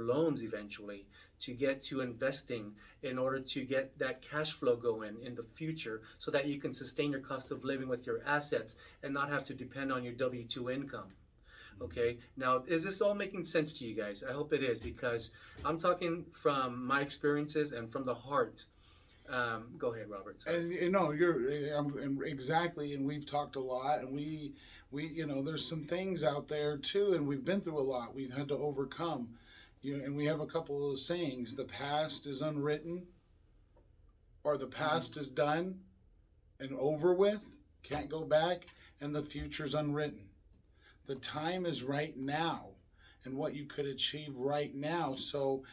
loans eventually to get to investing in order to get that cash flow going in the future so that you can sustain your cost of living with your assets and not have to depend on your W-2 income. Okay, now is this all making sense to you guys? I hope it is, because I'm talking from my experiences and from the heart. Go ahead, Robert. Sorry. And you know, exactly. And we've talked a lot, and there's some things out there too, and we've been through a lot. We've had to overcome. And we have a couple of sayings: the past is unwritten, or the past is done and over with, can't go back, and the future's unwritten. The time is right now, and what you could achieve right now. So,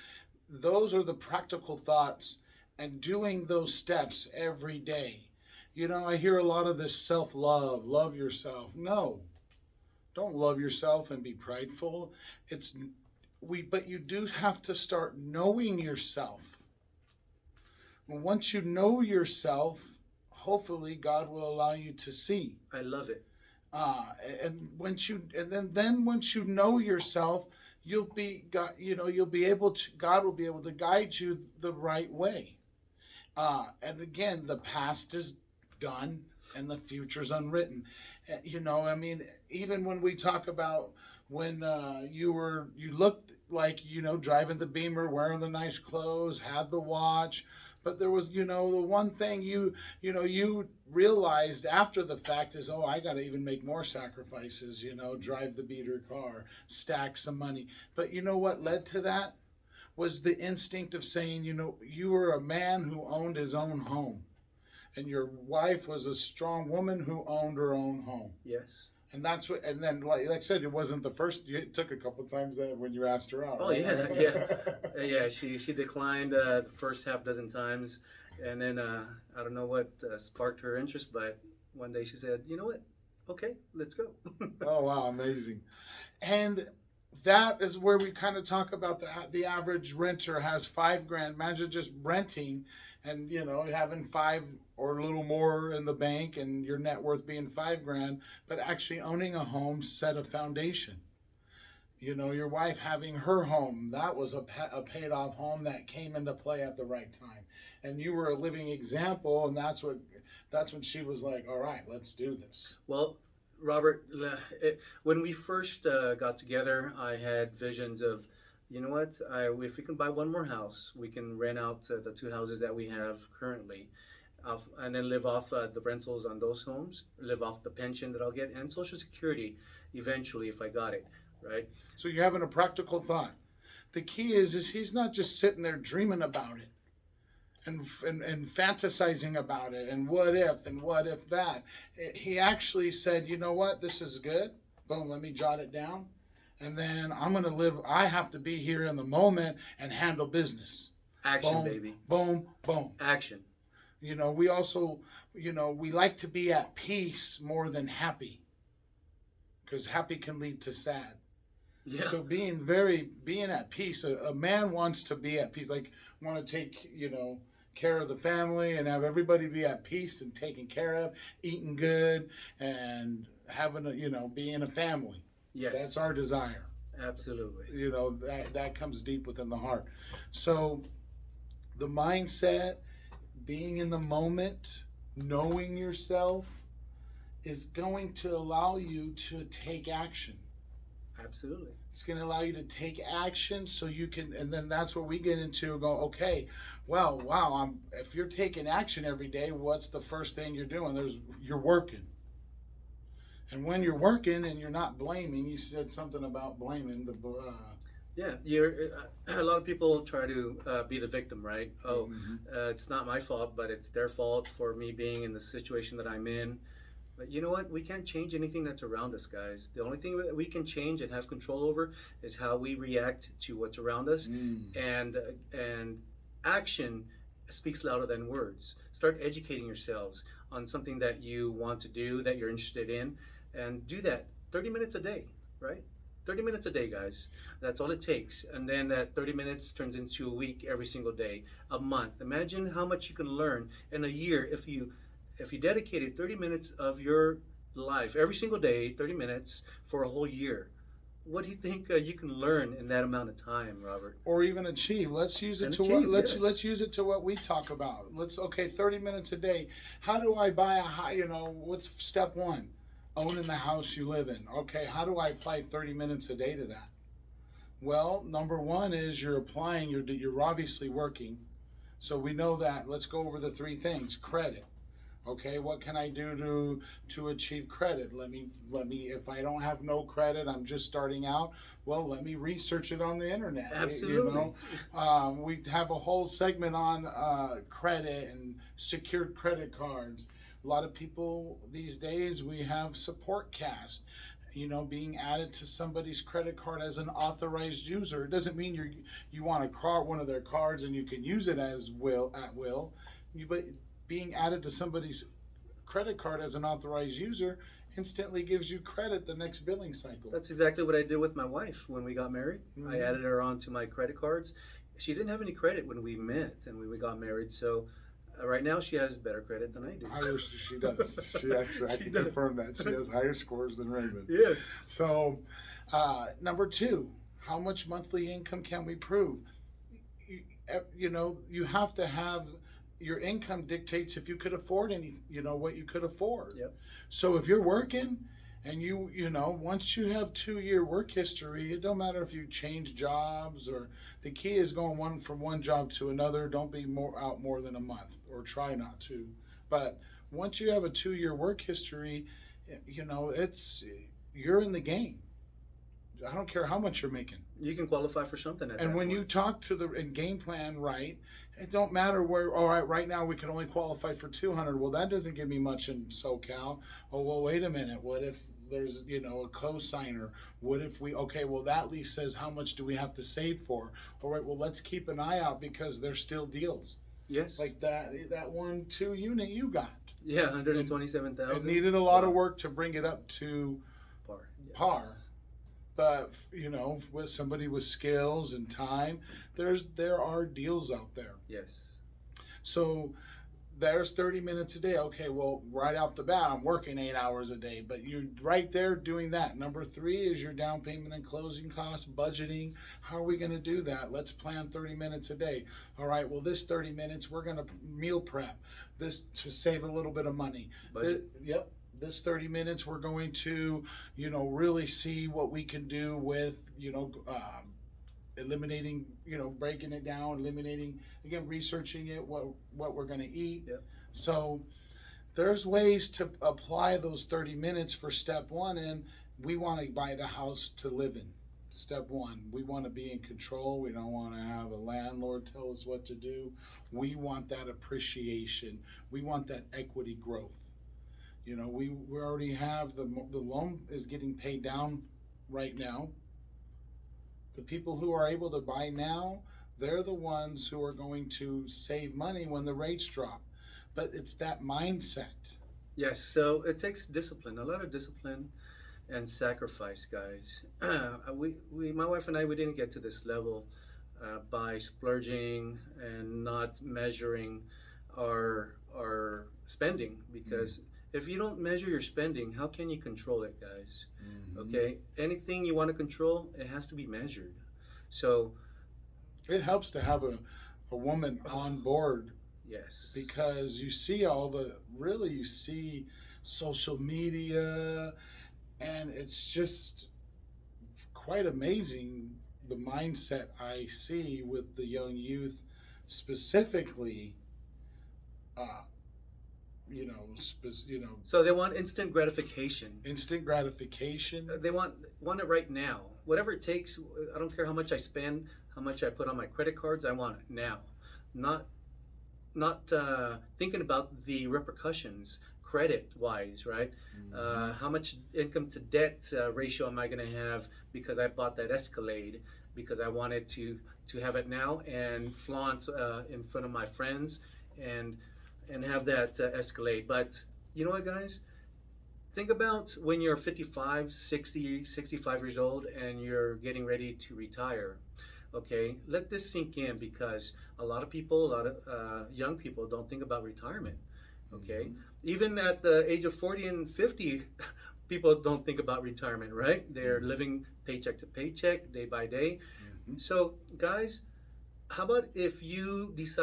those are the practical thoughts, and doing those steps every day. I hear a lot of this self love, love yourself. No, don't love yourself and be prideful. But you do have to start knowing yourself. And once you know yourself, hopefully God will allow you to see. I love it. Then once you know yourself, you'll be able to, God will be able to guide you the right way. And again, the past is done and the future's unwritten. Even when we talk about when you looked like, driving the Beamer, wearing the nice clothes, had the watch, but there was, the one thing you realized after the fact is, oh, I got to even make more sacrifices, drive the beater car, stack some money. But you know what led to that? Was the instinct of saying, you were a man who owned his own home, and your wife was a strong woman who owned her own home. Yes. And that's what. And then, like I said, it wasn't the first. It took a couple times when you asked her out. Oh, right? yeah. She declined the first half dozen times, and then I don't know what sparked her interest, but one day she said, "You know what? Okay, let's go." Oh wow, amazing! And that is where we kind of talk about the average renter has $5,000. Imagine just renting, and having five or a little more in the bank, and your net worth being $5,000, but actually owning a home set a foundation. Your wife having her home, that was a paid off home that came into play at the right time, and you were a living example, and that's when she was like, all right, let's do this. Well, Robert, when we first got together, I had visions of, you know what, if we can buy one more house, we can rent out the two houses that we have currently, and then live off the rentals on those homes, live off the pension that I'll get, and Social Security eventually if I got it, right? So you're having a practical thought. The key is he's not just sitting there dreaming about it and fantasizing about it and what if that. He actually said, you know what, this is good. Boom, let me jot it down. And then I have to be here in the moment and handle business. Action, boom, baby. Boom, boom. Action. We also, we like to be at peace more than happy, because happy can lead to sad. Yeah. So being at peace, a man wants to be at peace, like want to take, care of the family and have everybody be at peace and taken care of, eating good and having being a family. Yes. That's our desire. Absolutely. That comes deep within the heart. So the mindset, being in the moment, knowing yourself is going to allow you to take action. Absolutely. It's going to allow you to take action so you can, and then that's where we get into go, okay, well, wow, if you're taking action every day, what's the first thing you're doing? You're working. And when you're working and you're not blaming, you said something about blaming Yeah, a lot of people try to be the victim, right? Oh, it's not my fault, but it's their fault for me being in the situation that I'm in. But you know what? We can't change anything that's around us, guys. The only thing that we can change and have control over is how we react to what's around us. And action speaks louder than words. Start educating yourselves on something that you want to do, that you're interested in, and do that 30 minutes a day, right? 30 minutes a day, guys. That's all it takes. And then that 30 minutes turns into a week every single day, a month. Imagine how much you can learn in a year if you dedicated 30 minutes of your life every single day, 30 minutes for a whole year. what do you think you can learn in that amount of time, Robert? Or even achieve. Let's use it And to what achieve, let's yes. let's use it to what we talk about. Let's okay, 30 minutes a day. How do I buy a high, what's step 1? Owning the house you live in. Okay, how do I apply 30 minutes a day to that? Well, number 1 is you're applying, you're obviously working. So we know that. Let's go over the 3 things. Credit. Okay, what can I do to achieve credit? Let me if I don't have no credit, I'm just starting out. Well, let me research it on the internet. Absolutely. We have a whole segment on credit and secured credit cards. A lot of people these days, we have support cast, being added to somebody's credit card as an authorized user. It doesn't mean you want to card one of their cards and you can use it at will. But being added to somebody's credit card as an authorized user instantly gives you credit the next billing cycle. That's exactly what I did with my wife when we got married. Mm-hmm. I added her onto my credit cards. She didn't have any credit when we met and when we got married, so right now she has better credit than I do. She does. She actually, I can confirm that. She has higher scores than Raymond. Yeah. So, number 2, how much monthly income can we prove? You have to have your income dictates if you could afford what you could afford. Yep. So if you're working and once you have 2-year work history, it don't matter if you change jobs, or the key is going from one job to another. Don't be more than a month, or try not to. But once you have a 2-year work history, you're in the game. I don't care how much you're making. You can qualify for something at that And when point. you talk to and game plan right, it don't matter where. All right now we can only qualify for 200. Well, that doesn't give me much in SoCal. Oh well, wait a minute. What if there's a co-signer? What if that lease says how much do we have to save for? All right, well let's keep an eye out because there's still deals Yes. like that 1-2 unit you got. Yeah, 127,000. It needed a lot of work to bring it up to par. Yes. par. But with somebody with skills and time, there are deals out there. Yes. So there's 30 minutes a day. Okay, well, right off the bat, I'm working 8 hours a day, but you're right there doing that. Number 3 is your down payment and closing costs, budgeting. How are we going to do that? Let's plan 30 minutes a day. All right, well, this 30 minutes, we're going to meal prep this to save a little bit of money. Budget. Yep. This 30 minutes, we're going to, really see what we can do with, eliminating, breaking it down, eliminating, again, researching it, what we're going to eat. Yep. So there's ways to apply those 30 minutes for step 1, and we want to buy the house to live in. Step 1, we want to be in control. We don't want to have a landlord tell us what to do. We want that appreciation. We want that equity growth. We already have the loan is getting paid down right now. The people who are able to buy now, they're the ones who are going to save money when the rates drop. But it's that mindset. Yes, so it takes discipline, a lot of discipline and sacrifice, guys. My wife and I, we didn't get to this level by splurging and not measuring our spending, because if you don't measure your spending, how can you control it, guys? Mm-hmm. Okay, anything you want to control, it has to be measured. So it helps to have a woman on board. Yes, because you see you see social media, and it's just quite amazing the mindset I see with the young youth, specifically. So they want instant gratification. Instant gratification. They want it right now. Whatever it takes. I don't care how much I spend, how much I put on my credit cards. I want it now. Not thinking about the repercussions credit wise, right? Mm-hmm. How much income to debt ratio am I going to have because I bought that Escalade because I wanted to have it now and flaunt in front of my friends and have that Escalade. But you know what, guys? Think about when you're 55, 60, 65 years old and you're getting ready to retire. Okay, let this sink in, because a lot of young people don't think about retirement. Okay, even at the age of 40 and 50, people don't think about retirement, right? They're living paycheck to paycheck, day by day. Mhm. So, guys, how about if you decide